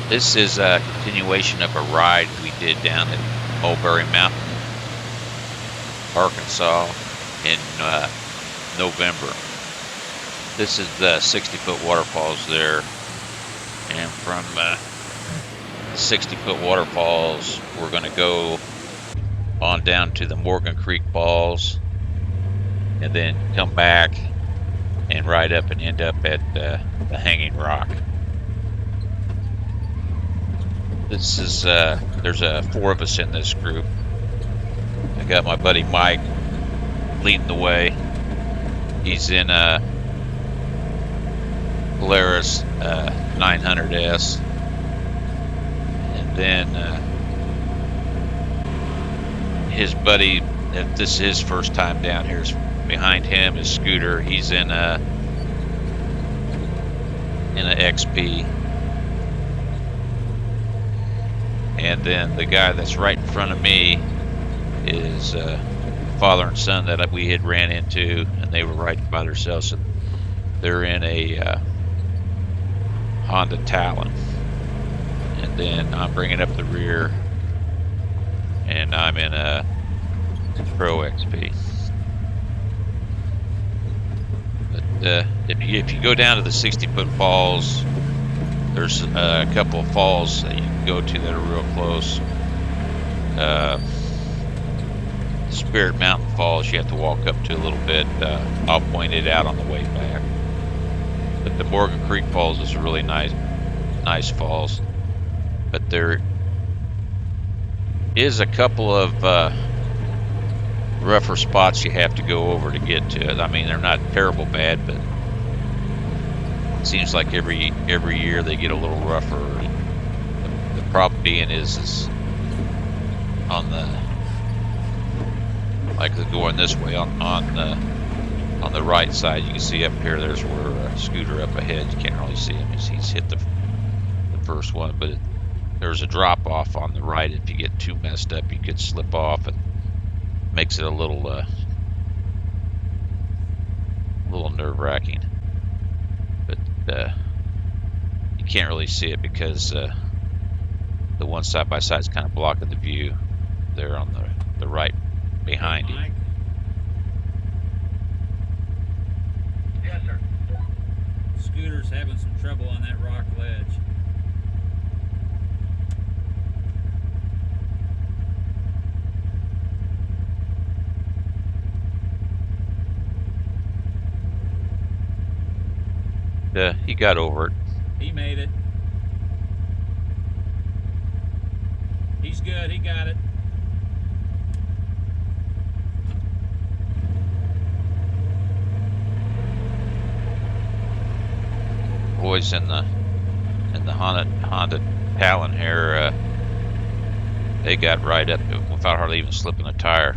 This is a continuation of a ride we did down at Mulberry Mountain, Arkansas in November. This is the 60-foot waterfalls there, and from the 60-foot waterfalls, we're going to go on down to the Morgan Creek Falls, and then come back and ride up and end up at the Hanging Rock. This is there's 4 of us in this group. I got my buddy Mike leading the way. He's in a Polaris 900S, and then his buddy, if this is his first time down here, is behind him is Scooter. He's in a XP, and then the guy that's right in front of me is father and son that we had ran into, and they were riding by themselves, and they're in a Honda Talon. And then I'm bringing up the rear, and I'm in a Pro XP. But if you go down to the 60-foot falls, there's a couple of falls that you can go to that are real close. Spirit Mountain Falls you have to walk up to a little bit. I'll point it out on the way back. But the Morgan Creek Falls is a really nice falls. But there is a couple of rougher spots you have to go over to get to it. I mean, they're not terrible bad, but it seems like every year they get a little rougher. The problem being is on the, like going this way on the right side, you can see up here, there's where a Scooter up ahead, you can't really see him as he's hit the first one, but there's a drop off on the right. If you get too messed up, you could slip off, and makes it a little nerve-wracking. But you can't really see it because the one side by side is kind of blocking the view there on the right behind you. Yes, sir. Scooter's having some trouble on that rock ledge. He got over it. He made it. He's good. He got it. Boys in the Honda Talon here, they got right up without hardly even slipping a tire.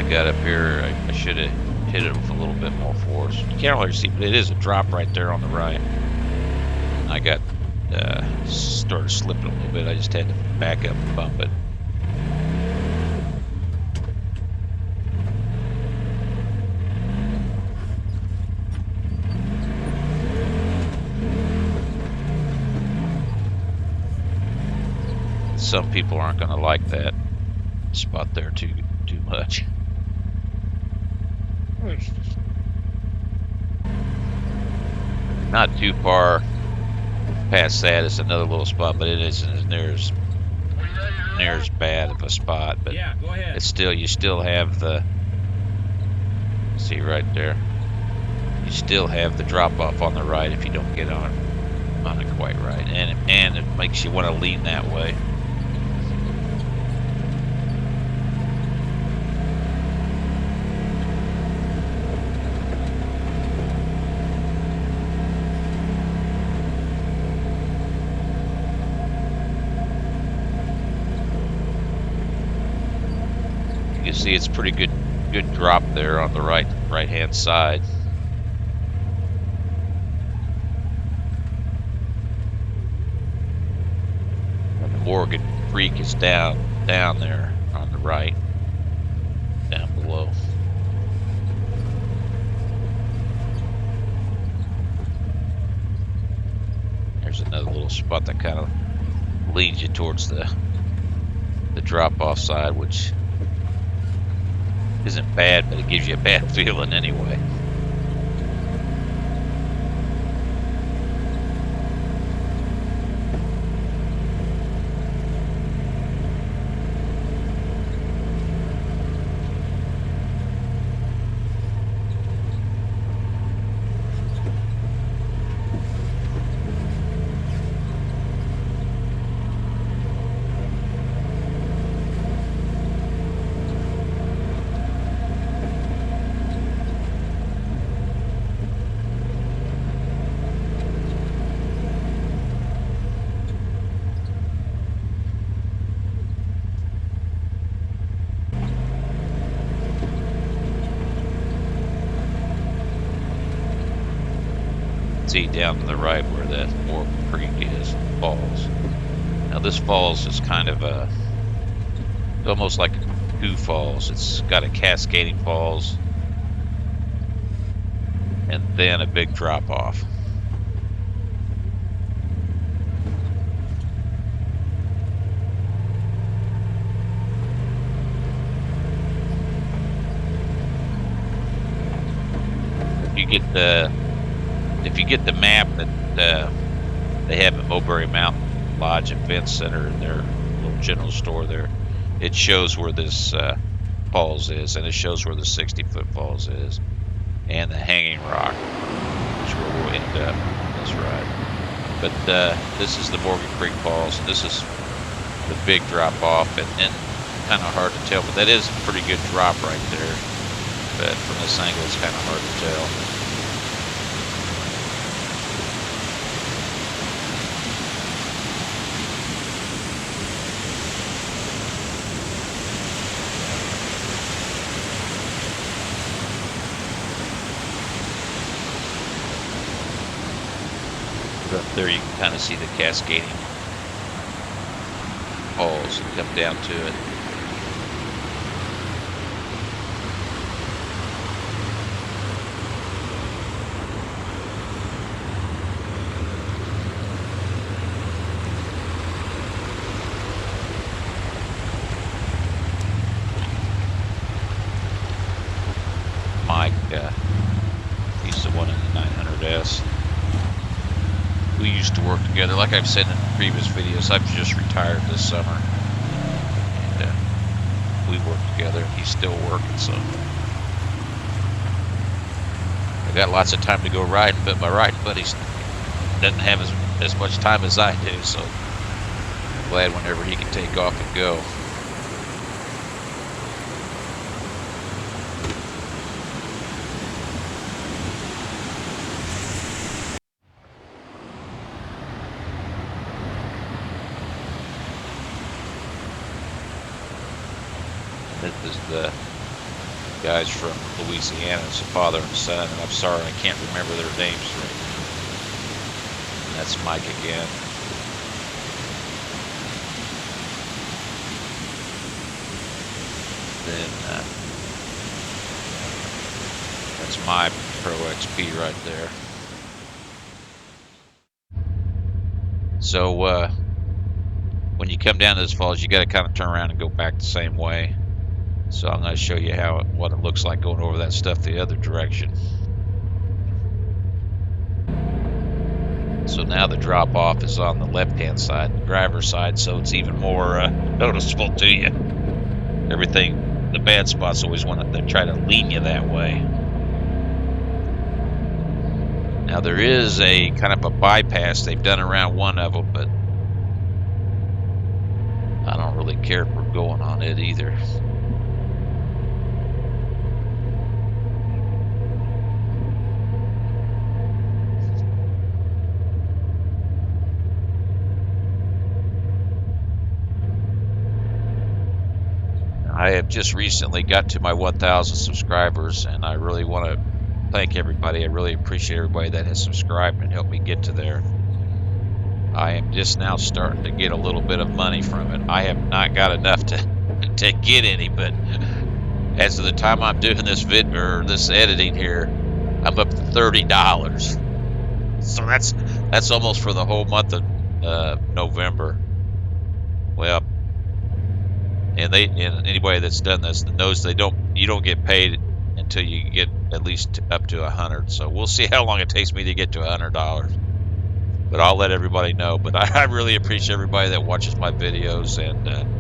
Got up here, I should have hit it with a little bit more force. You can't really see, but it is a drop right there on the right. I got started slipping a little bit. I just had to back up and bump it. Some people aren't going to like that spot there too much. Not too far past that is another little spot, but it isn't as near as bad of a spot. But yeah, go ahead. It's still, you still have the, see right there, you still have the drop off on the right if you don't get on it quite right, and it makes you want to lean that way. You see it's pretty good drop there on the right hand side. And the Morgan Creek is down there on the right, down below. There's another little spot that kind of leads you towards the drop-off side, which isn't bad, but it gives you a bad feeling anyway. See down to the right where that Morgan Creek is, falls. Now this falls is kind of almost like a goo falls. It's got a cascading falls and then a big drop off. If you get the map that they have at Mulberry Mountain Lodge and Event Center in their little general store there, it shows where this falls is, and it shows where the 60-foot falls is, and the Hanging Rock, which is where we'll end up on this ride. But this is the Morgan Creek Falls, and this is the big drop off, and kind of hard to tell, but that is a pretty good drop right there. But from this angle, it's kind of hard to tell. Up there you can kind of see the cascading falls that come down to it. Mike used to one in the 900S. We used to work together. Like I've said in previous videos, I've just retired this summer, and we work together. He's still working, so I got lots of time to go riding, but my riding buddies doesn't have as much time as I do, so I'm glad whenever he can take off and go. This is the guys from Louisiana. It's a father and son, and I'm sorry I can't remember their names right now. And that's Mike again. Then that's my Pro XP right there. So when you come down to this falls, you got to kind of turn around and go back the same way. So I'm going to show you what it looks like going over that stuff the other direction. So now the drop off is on the left-hand side, the driver's side, so it's even more noticeable to you. Everything, the bad spots always want to try to lean you that way. Now there is a kind of a bypass they've done around one of them, but I don't really care if we're going on it either. I have just recently got to my 1,000 subscribers, and I really want to thank everybody. I really appreciate everybody that has subscribed and helped me get to there. I am just now starting to get a little bit of money from it. I have not got enough to get any, but as of the time I'm doing this this editing here, I'm up to $30. So that's almost for the whole month of November. Well, and anybody that's done this knows you don't get paid until you get at least up to 100. So we'll see how long it takes me to get to $100. But I'll let everybody know. But I really appreciate everybody that watches my videos and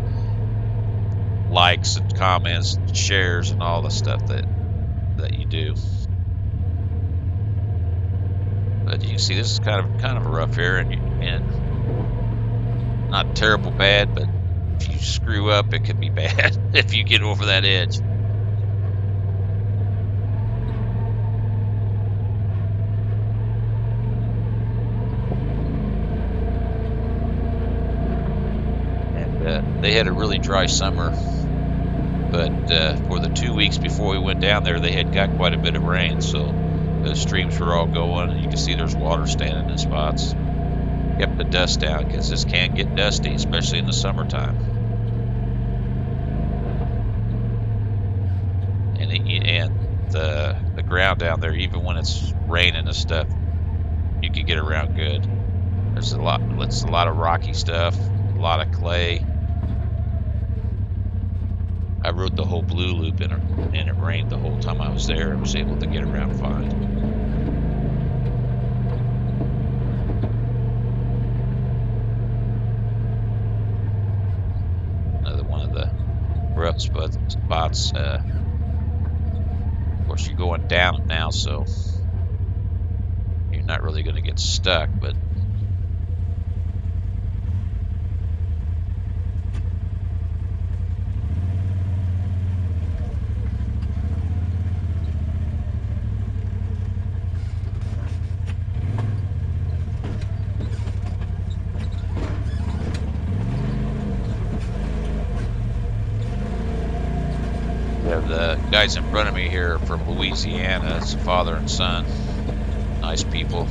likes and comments and shares and all the stuff that you do. But you can see this is kind of a rough area, and not terrible bad, but if you screw up, it could be bad if you get over that edge. And they had a really dry summer, but for the 2 weeks before we went down there, they had got quite a bit of rain, so the streams were all going, and you can see there's water standing in spots. Kept the dust down because this can get dusty, especially in the summertime. And the ground down there, even when it's raining and stuff, you can get around good. It's a lot of rocky stuff, a lot of clay. I rode the whole blue loop and it rained the whole time I was there. I was able to get around fine. Another one of the rough spots. Of course, you're going down now, so you're not really going to get stuck, but the guys in front of me here are from Louisiana. It's a father and son. Nice people.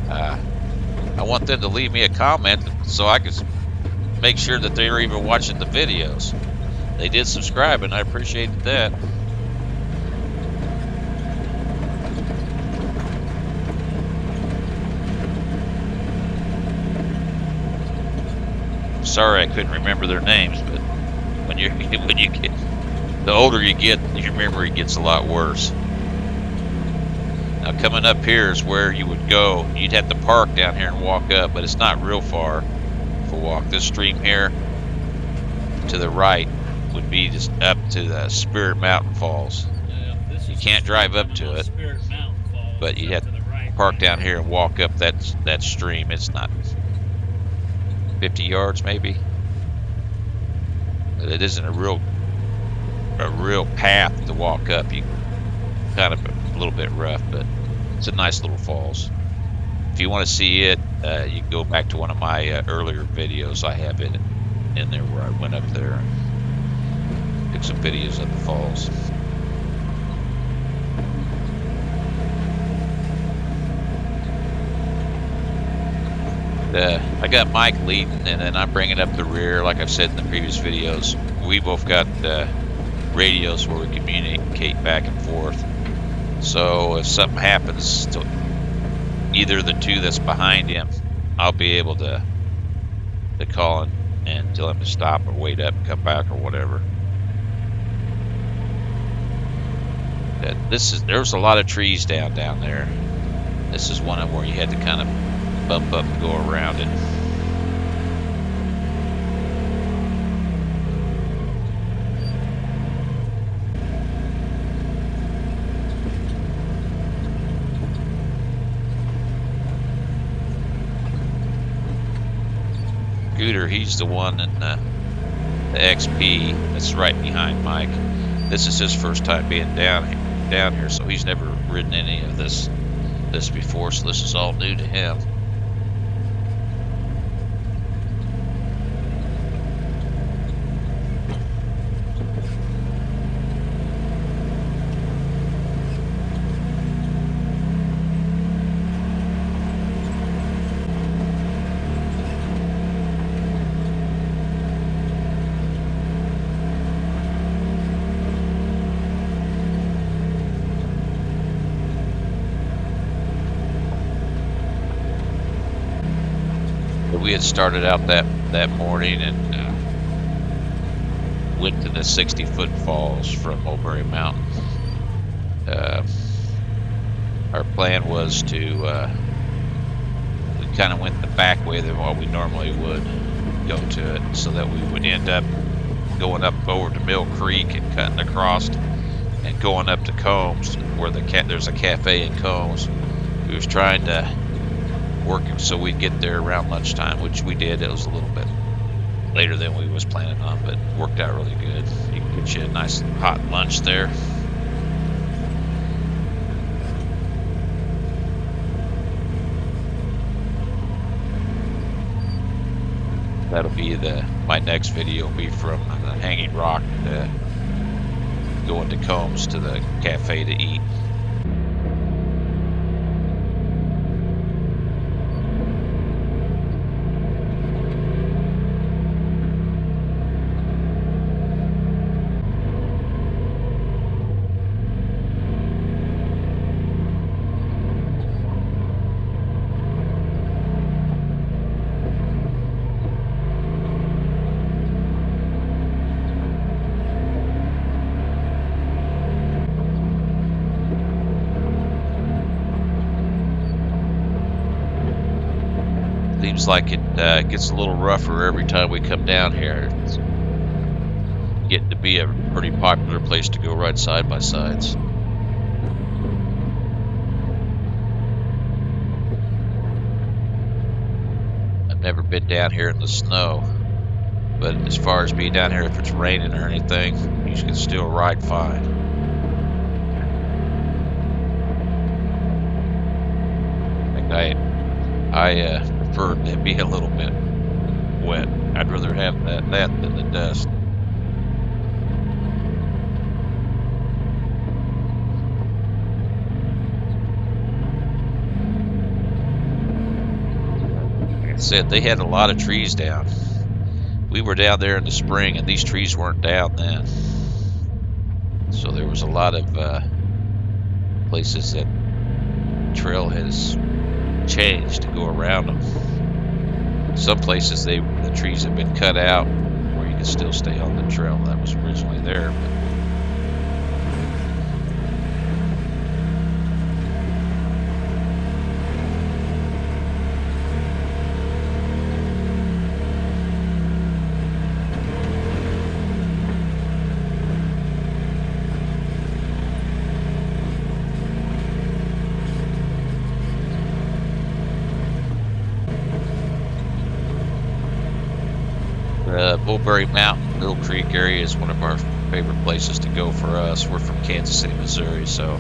I want them to leave me a comment so I can make sure that they're even watching the videos. They did subscribe, and I appreciated that. Sorry I couldn't remember their names, but when you get the older you get, your memory gets a lot worse. Now coming up here is where you would go. You'd have to park down here and walk up, but it's not real far for a walk. This stream here to the right would be just up to the Spirit Mountain Falls. You can't drive up to it, but you have to park down here and walk up that stream. It's not 50 yards maybe, but it isn't a real path to walk up. You kind of a little bit rough, but it's a nice little falls. If you want to see it, you can go back to one of my earlier videos. I have it in there where I went up there and took some videos of the falls. I got Mike leading, and then I'm bringing up the rear. Like I've said in the previous videos, we both got radios where we communicate back and forth. So if something happens to either of the two that's behind him, I'll be able to call and tell him to stop or wait up and come back or whatever. There's a lot of trees down there. This is one of where you had to kind of bump up and go around it. Scooter, he's the one in the XP that's right behind Mike. This is his first time being down here, so he's never ridden any of this before, so this is all new to him. had started out that morning and went to the 60-foot falls from Mulberry Mountain. Our plan was to we kind of went the back way than what we normally would go to it, so that we would end up going up over to Mill Creek and cutting across and going up to Combs, where there's a cafe in Combs. We was trying to work it so we'd get there around lunchtime, which we did. It was a little bit later than we was planning on, but it worked out really good. You can get you a nice hot lunch there. That'll be my next video will be from the Hanging Rock, going to Combs to the cafe to eat. Seems like it gets a little rougher every time we come down here. It's getting to be a pretty popular place to go ride side by sides. I've never been down here in the snow, but as far as being down here, if it's raining or anything, you can still ride fine. I prefer it to be a little bit wet. I'd rather have that than the dust. Like I said, they had a lot of trees down. We were down there in the spring and these trees weren't down then. So there was a lot of places that trail has changed to go around them. Some places the trees have been cut out where you can still stay on the trail that was originally there. Mulberry Mountain, Mill Creek area is one of our favorite places to go for us. We're from Kansas City, Missouri, so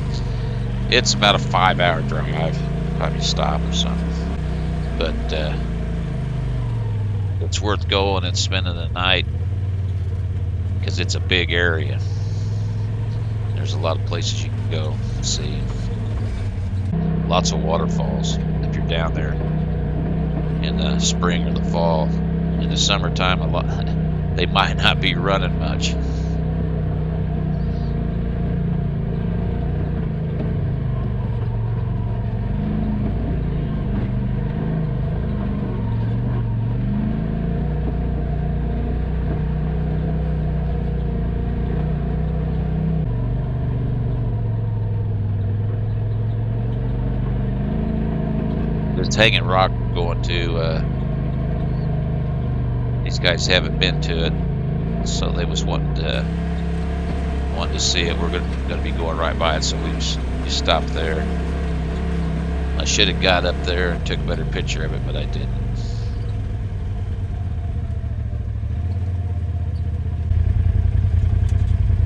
it's about a 5-hour drive. Probably stop or something, but it's worth going and spending the night because it's a big area. There's a lot of places you can go see. Lots of waterfalls if you're down there in the spring or the fall. In the summertime, they might not be running much. There's Hanging Rock going to. These guys haven't been to it, so they was wanting to see it. We're going to be going right by it, so we stopped there. I should have got up there and took a better picture of it, but I didn't.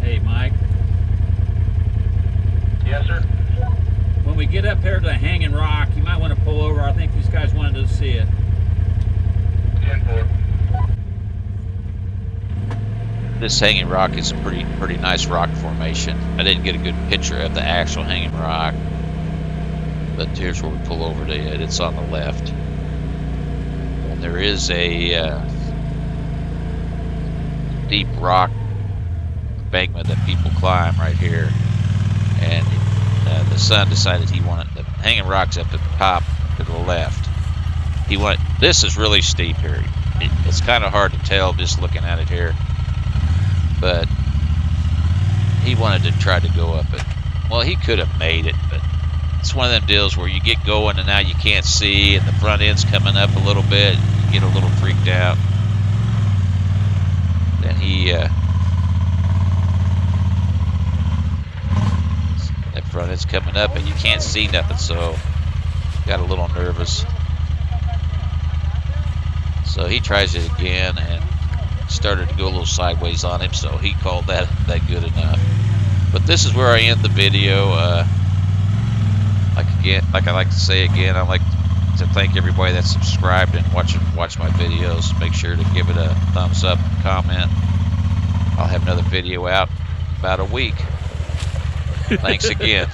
Hey, Mike. Yes, sir. When we get up here to the Hanging Rock, you might want to pull over. I think these guys wanted to see it. 10-4. This Hanging Rock is a pretty nice rock formation. I didn't get a good picture of the actual Hanging Rock, but here's where we pull over to it. It's on the left. And there is a deep rock embankment that people climb right here. And the son decided he wanted the Hanging Rock's up at the top to the left. This is really steep here. It's kind of hard to tell just looking at it here, but he wanted to try to go up it. Well, he could have made it, but it's one of them deals where you get going and now you can't see, and the front end's coming up a little bit. You get a little freaked out. Then that front end's coming up and you can't see nothing, so got a little nervous. So he tries it again and started to go a little sideways on him, so he called that good enough. But this is where I end the video. Like I like to say again, I like to thank everybody that's subscribed and watch my videos. Make sure to give it a thumbs up, comment. I'll have another video out in about a week. Thanks again.